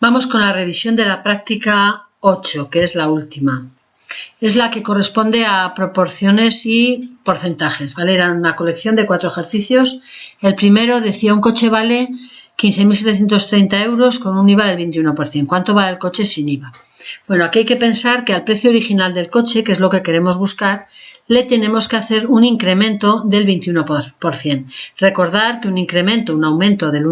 Vamos con la revisión de la práctica 8, que es la última. Es la que corresponde a proporciones y porcentajes, ¿vale? Eran una colección de 4 ejercicios. El primero decía: un coche vale 15.730 euros con un IVA del 21%. ¿Cuánto vale el coche sin IVA? Bueno, aquí hay que pensar que al precio original del coche, que es lo que queremos buscar, le tenemos que hacer un incremento del 21%. Recordar que un aumento del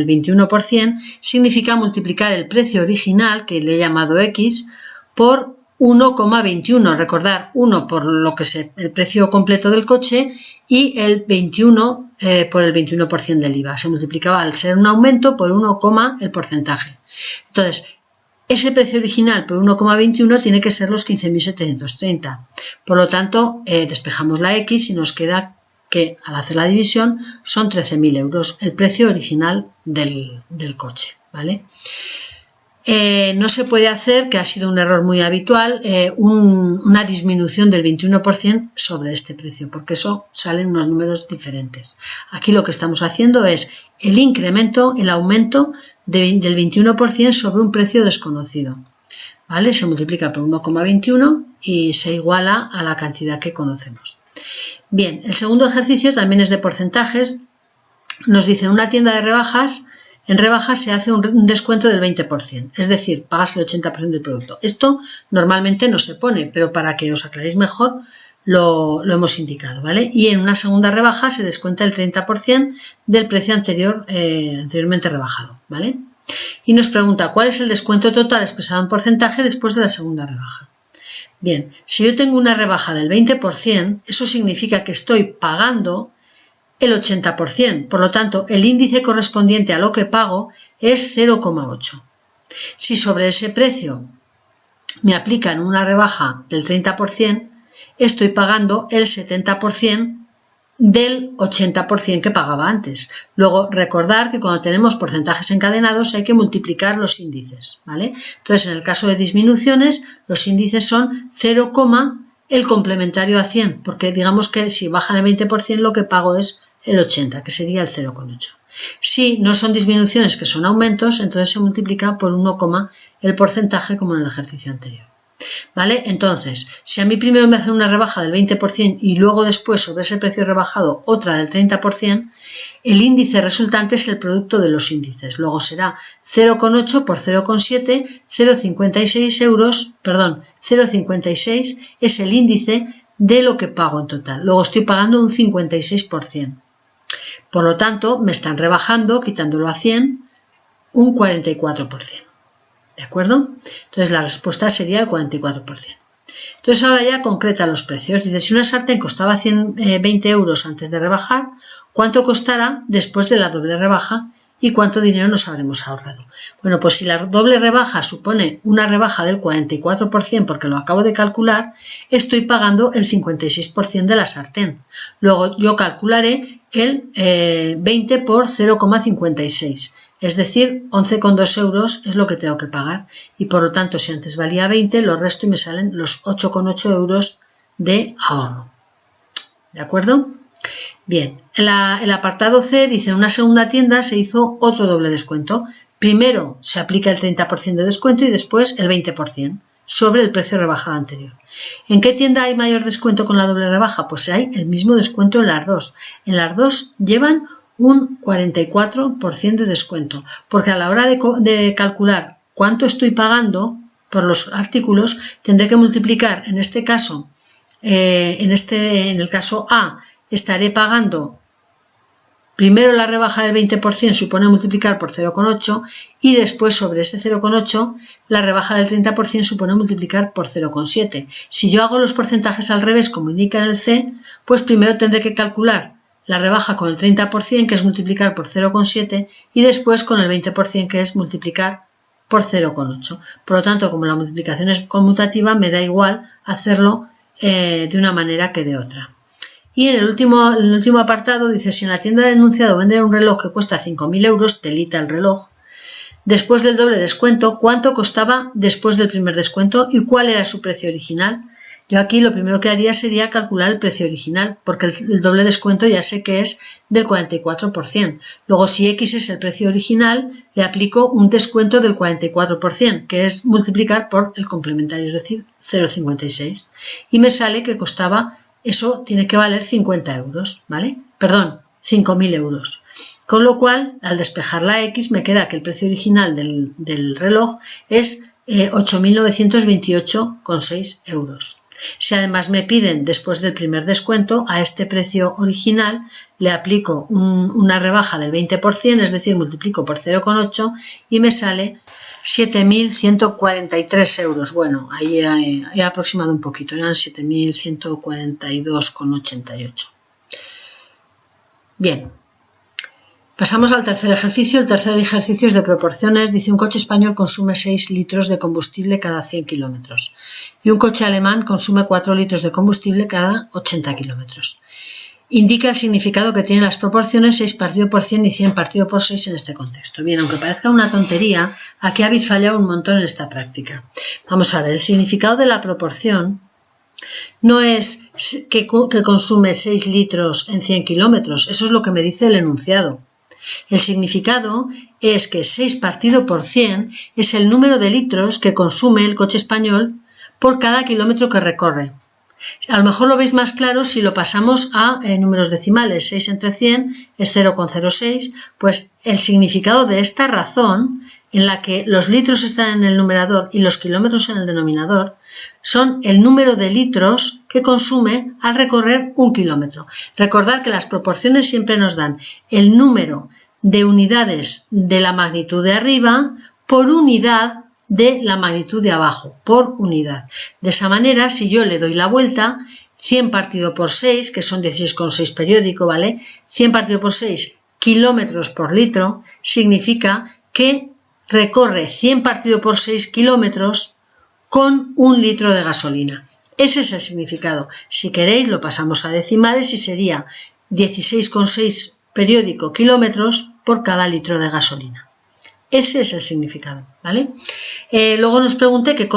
21% significa multiplicar el precio original, que le he llamado X, por 1,21. Recordar 1 por lo que es el precio completo del coche y el 21 por el 21% del IVA. Se multiplicaba, al ser un aumento, por 1, el porcentaje. Entonces, ese precio original por 1,21 tiene que ser los 15.730. Por lo tanto, despejamos la X y nos queda que, al hacer la división, son 13.000 euros el precio original del coche, ¿vale? No se puede hacer, que ha sido un error muy habitual, una disminución del 21% sobre este precio, porque eso salen unos números diferentes. Aquí lo que estamos haciendo es el incremento, el aumento del 21% sobre un precio desconocido, ¿vale? Se multiplica por 1,21 y se iguala a la cantidad que conocemos. Bien, el segundo ejercicio también es de porcentajes. Nos dice: en una tienda de rebajas, en rebajas se hace un descuento del 20%, es decir, pagas el 80% del producto. Esto normalmente no se pone, pero para que os aclaréis mejor lo hemos indicado, ¿vale? Y en una segunda rebaja se descuenta el 30% del precio anteriormente rebajado, ¿vale? Y nos pregunta: ¿cuál es el descuento total expresado en porcentaje después de la segunda rebaja? Bien, si yo tengo una rebaja del 20%, eso significa que estoy pagando el 80%, por lo tanto el índice correspondiente a lo que pago es 0,8. Si sobre ese precio me aplican una rebaja del 30%, estoy pagando el 70% del 80% que pagaba antes. Luego, recordar que cuando tenemos porcentajes encadenados hay que multiplicar los índices, ¿vale? Entonces, en el caso de disminuciones, los índices son 0, el complementario a 100, porque digamos que si baja el 20% lo que pago es el 80, que sería el 0,8. Si no son disminuciones, que son aumentos, entonces se multiplica por 1, el porcentaje, como en el ejercicio anterior, ¿vale? Entonces, si a mí primero me hacen una rebaja del 20% y luego después sobre ese precio rebajado otra del 30%, el índice resultante es el producto de los índices. Luego será 0,8 por 0,7, 0,56 euros, perdón, 0,56 es el índice de lo que pago en total. Luego estoy pagando un 56%. Por lo tanto, me están rebajando, quitándolo a 100, un 44%. ¿De acuerdo? Entonces la respuesta sería el 44%. Entonces ahora ya concreta los precios. Dice: si una sartén costaba 120 euros antes de rebajar, ¿cuánto costará después de la doble rebaja y cuánto dinero nos habremos ahorrado? Bueno, pues si la doble rebaja supone una rebaja del 44%, porque lo acabo de calcular, estoy pagando el 56% de la sartén. Luego yo calcularé el 20 por 0,56. Es decir, 11,2 euros es lo que tengo que pagar y por lo tanto, si antes valía 20, lo resto y me salen los 8,8 euros de ahorro. ¿De acuerdo? Bien, el apartado C dice: en una segunda tienda se hizo otro doble descuento. Primero se aplica el 30% de descuento y después el 20% sobre el precio rebajado anterior. ¿En qué tienda hay mayor descuento con la doble rebaja? Pues hay el mismo descuento en las dos. En las dos llevan un 44% de descuento, porque a la hora de calcular cuánto estoy pagando por los artículos, tendré que multiplicar, en este caso, en el caso A, estaré pagando primero la rebaja del 20%, supone multiplicar por 0,8 y después sobre ese 0,8 la rebaja del 30% supone multiplicar por 0,7. Si yo hago los porcentajes al revés, como indica en el C, pues primero tendré que calcular la rebaja con el 30%, que es multiplicar por 0,7, y después con el 20%, que es multiplicar por 0,8. Por lo tanto, como la multiplicación es conmutativa, me da igual hacerlo de una manera que de otra. Y en el último apartado dice: si en la tienda de enunciado venden un reloj que cuesta 5.000 euros, telita el reloj, después del doble descuento, ¿cuánto costaba después del primer descuento y cuál era su precio original? Yo aquí lo primero que haría sería calcular el precio original, porque el doble descuento ya sé que es del 44%. Luego, si X es el precio original, le aplico un descuento del 44%, que es multiplicar por el complementario, es decir, 0,56. Y me sale que costaba, eso tiene que valer 50 euros, ¿vale? Perdón, 5.000 euros. Con lo cual, al despejar la X, me queda que el precio original del reloj es 8.928,6 euros. Si además me piden, después del primer descuento, a este precio original le aplico una rebaja del 20%, es decir, multiplico por 0,8 y me sale 7.143 euros. Bueno, ahí he aproximado un poquito, eran 7.142,88. Bien. Pasamos al tercer ejercicio. El tercer ejercicio es de proporciones. Dice: un coche español consume 6 litros de combustible cada 100 kilómetros y un coche alemán consume 4 litros de combustible cada 80 kilómetros. Indica el significado que tienen las proporciones 6 partido por 100 y 100 partido por 6 en este contexto. Bien, aunque parezca una tontería, aquí habéis fallado un montón en esta práctica. Vamos a ver, el significado de la proporción no es que consume 6 litros en 100 kilómetros, eso es lo que me dice el enunciado. El significado es que 6 partido por 100 es el número de litros que consume el coche español por cada kilómetro que recorre. A lo mejor lo veis más claro si lo pasamos a números decimales. 6 entre 100 es 0,06. Pues el significado de esta razón, en la que los litros están en el numerador y los kilómetros en el denominador, son el número de litros que consume al recorrer un kilómetro. Recordad que las proporciones siempre nos dan el número de unidades de la magnitud de arriba por unidad de la magnitud de abajo, por unidad. De esa manera, si yo le doy la vuelta, 100 partido por 6, que son 16,6 periódico, ¿vale? 100 partido por 6 kilómetros por litro, significa que recorre 100 partido por 6 kilómetros con 1 litro de gasolina. Ese es el significado. Si queréis, lo pasamos a decimales y sería 16,6 periódico kilómetros por cada litro de gasolina. Ese es el significado, ¿vale? Luego nos pregunta qué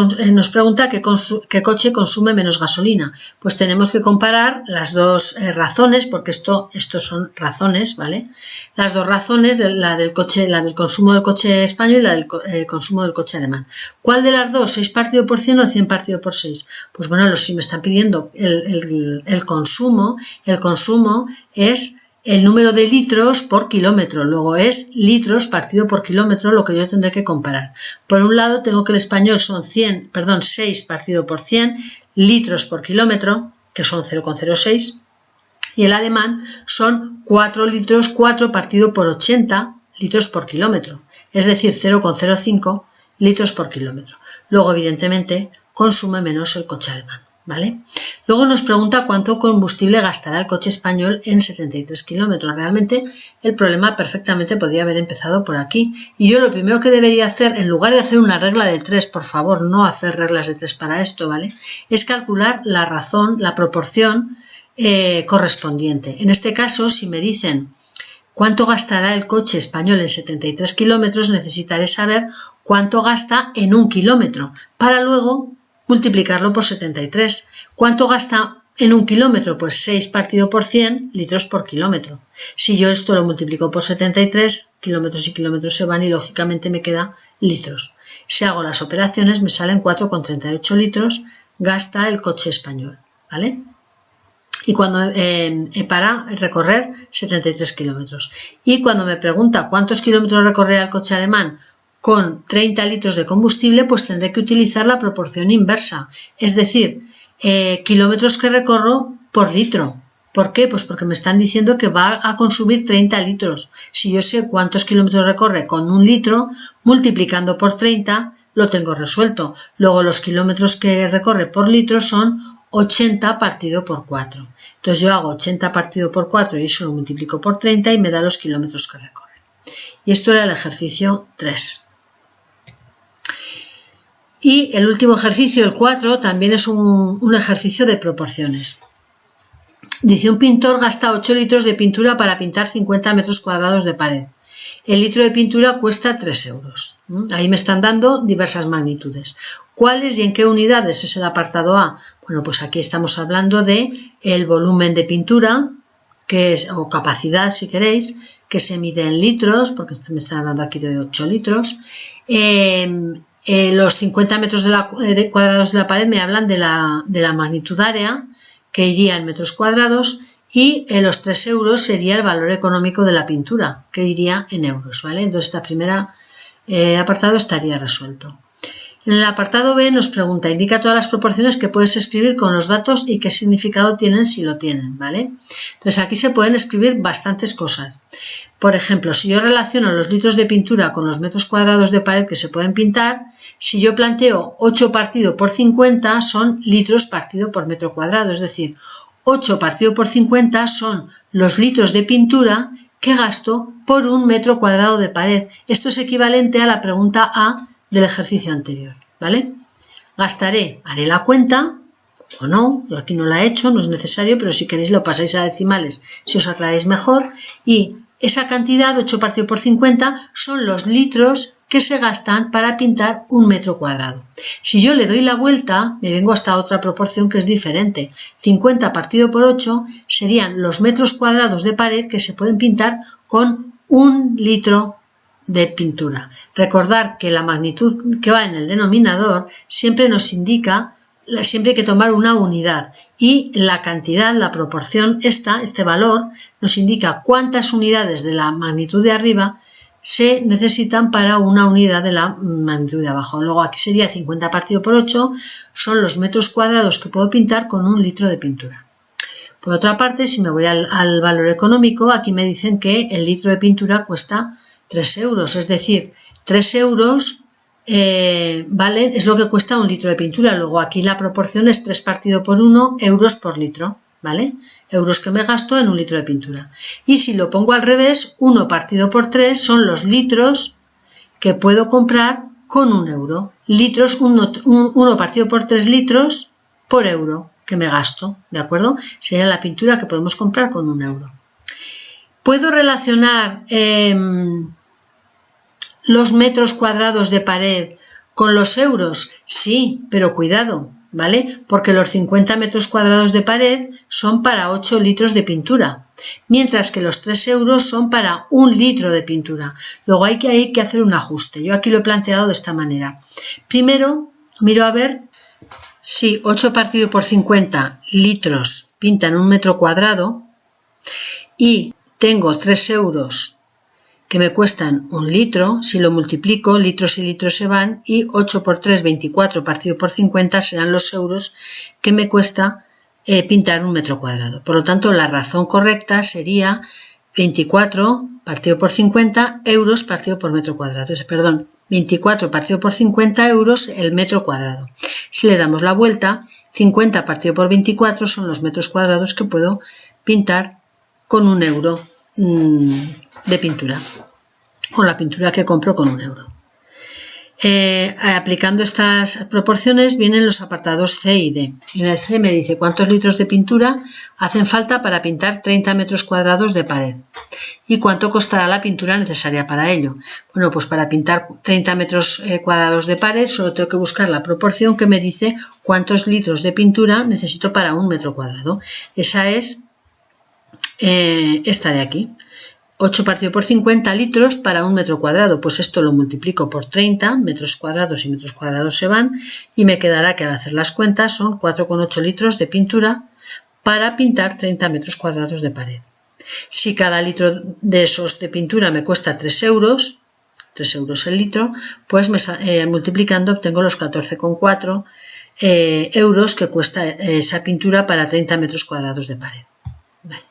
coche consume menos gasolina. Pues tenemos que comparar las dos razones, porque estos son razones, ¿vale? Las dos razones, la del consumo del coche español y la del consumo del coche alemán. ¿Cuál de las dos? ¿6 partido por 100 o 100 partido por 6? Pues bueno, si me están pidiendo el consumo es el número de litros por kilómetro, luego es litros partido por kilómetro lo que yo tendré que comparar. Por un lado tengo que el español son 6 partido por 100 litros por kilómetro, que son 0,06, y el alemán son 4 partido por 80 litros por kilómetro, es decir, 0,05 litros por kilómetro. Luego, evidentemente, consume menos el coche alemán, ¿vale? Luego nos pregunta cuánto combustible gastará el coche español en 73 kilómetros. Realmente el problema perfectamente podría haber empezado por aquí. Y yo lo primero que debería hacer, en lugar de hacer una regla de 3, por favor, no hacer reglas de 3 para esto, ¿vale? Es calcular la razón, la proporción correspondiente. En este caso, si me dicen cuánto gastará el coche español en 73 kilómetros, necesitaré saber cuánto gasta en 1 kilómetro, para luego multiplicarlo por 73. ¿Cuánto gasta en 1 kilómetro? Pues 6 partido por 100 litros por kilómetro. Si yo esto lo multiplico por 73, kilómetros y kilómetros se van y lógicamente me queda litros. Si hago las operaciones me salen 4,38 litros gasta el coche español, ¿vale? Y cuando para recorrer 73 kilómetros. Y cuando me pregunta cuántos kilómetros recorrerá el coche alemán con 30 litros de combustible, pues tendré que utilizar la proporción inversa, es decir, kilómetros que recorro por litro. ¿Por qué? Pues porque me están diciendo que va a consumir 30 litros. Si yo sé cuántos kilómetros recorre con 1 litro, multiplicando por 30, lo tengo resuelto. Luego los kilómetros que recorre por litro son 80 partido por 4. Entonces yo hago 80 partido por 4 y eso lo multiplico por 30 y me da los kilómetros que recorre. Y esto era el ejercicio 3. Y el último ejercicio, el 4, también es un ejercicio de proporciones. Dice: un pintor gasta 8 litros de pintura para pintar 50 metros cuadrados de pared el litro de pintura cuesta 3 euros. Ahí me están dando diversas magnitudes. ¿Cuáles y en qué unidades es el apartado A? Bueno, pues aquí estamos hablando de el volumen de pintura, que es, o capacidad si queréis, que se mide en litros, porque me están hablando aquí de 8 litros. Los 50 metros cuadrados de la pared me hablan de la magnitud área, que iría en metros cuadrados, y los 3 euros sería el valor económico de la pintura, que iría en euros, ¿vale? Entonces, este primer apartado estaría resuelto. En el apartado B nos pregunta, indica todas las proporciones que puedes escribir con los datos y qué significado tienen si lo tienen, ¿vale? Entonces, aquí se pueden escribir bastantes cosas. Por ejemplo, si yo relaciono los litros de pintura con los metros cuadrados de pared que se pueden pintar, si yo planteo 8 partido por 50 son litros partido por metro cuadrado, es decir, 8 partido por 50 son los litros de pintura que gasto por un metro cuadrado de pared. Esto es equivalente a la pregunta A del ejercicio anterior, ¿vale? Haré la cuenta, o no, yo aquí no la he hecho, no es necesario, pero si queréis lo pasáis a decimales si os aclaráis mejor, y esa cantidad, 8 partido por 50, son los litros que se gastan para pintar un metro cuadrado. Si yo le doy la vuelta, me vengo hasta otra proporción que es diferente. 50 partido por 8 serían los metros cuadrados de pared que se pueden pintar con 1 litro de pintura. Recordar que la magnitud que va en el denominador siempre nos indica, siempre hay que tomar una unidad, y la cantidad, la proporción, este valor nos indica cuántas unidades de la magnitud de arriba se necesitan para una unidad de la magnitud de abajo. Luego aquí sería 50 partido por 8, son los metros cuadrados que puedo pintar con 1 litro de pintura. Por otra parte, si me voy al valor económico, aquí me dicen que el litro de pintura cuesta 3 euros, es decir, 3 euros vale, es lo que cuesta 1 litro de pintura. Luego aquí la proporción es 3 partido por 1 euros por litro, ¿vale? Euros que me gasto en 1 litro de pintura. Y si lo pongo al revés, 1 partido por 3 son los litros que puedo comprar con 1 euro. Litros, 1 partido por 3 litros por euro que me gasto, ¿de acuerdo? Sería la pintura que podemos comprar con 1 euro. ¿Puedo relacionar los metros cuadrados de pared con los euros? Sí, pero cuidado, ¿vale? Porque los 50 metros cuadrados de pared son para 8 litros de pintura, mientras que los 3 euros son para 1 litro de pintura. Luego hay que hacer un ajuste. Yo aquí lo he planteado de esta manera. Primero, miro a ver si 8 partido por 50 litros pintan 1 metro cuadrado y tengo 3 euros que me cuestan 1 litro, si lo multiplico, litros y litros se van, y 8 por 3, 24 partido por 50 serán los euros que me cuesta pintar 1 metro cuadrado. Por lo tanto, la razón correcta sería 24 partido por 50 euros partido por metro cuadrado. Perdón, 24 partido por 50 euros el metro cuadrado. Si le damos la vuelta, 50 partido por 24 son los metros cuadrados que puedo pintar con 1 euro de pintura, con la pintura que compro con 1 euro. Aplicando estas proporciones vienen los apartados C y D. En el C me dice cuántos litros de pintura hacen falta para pintar 30 metros cuadrados de pared y cuánto costará la pintura necesaria para ello. Bueno, pues para pintar 30 metros cuadrados de pared solo tengo que buscar la proporción que me dice cuántos litros de pintura necesito para 1 metro cuadrado. Esa es esta de aquí. 8 partido por 50 litros para 1 metro cuadrado, pues esto lo multiplico por 30, metros cuadrados y metros cuadrados se van, y me quedará que al hacer las cuentas son 4,8 litros de pintura para pintar 30 metros cuadrados de pared. Si cada litro de esos de pintura me cuesta 3 euros el litro, pues multiplicando obtengo los 14,4 euros que cuesta esa pintura para 30 metros cuadrados de pared. Vale.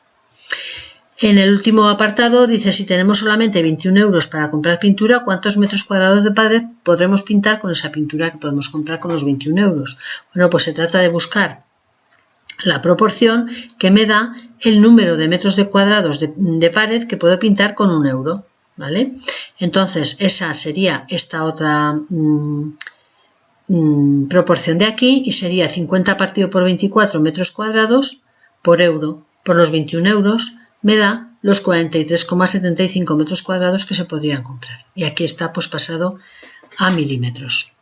En el último apartado dice, si tenemos solamente 21 euros para comprar pintura, ¿cuántos metros cuadrados de pared podremos pintar con esa pintura que podemos comprar con los 21 euros? Bueno, pues se trata de buscar la proporción que me da el número de metros cuadrados de pared que puedo pintar con 1 euro, ¿vale? Entonces, esa sería esta otra proporción de aquí, y sería 50 partido por 24 metros cuadrados por euro. Por los 21 euros me da los 43,75 metros cuadrados que se podrían comprar. Y aquí está pues pasado a milímetros.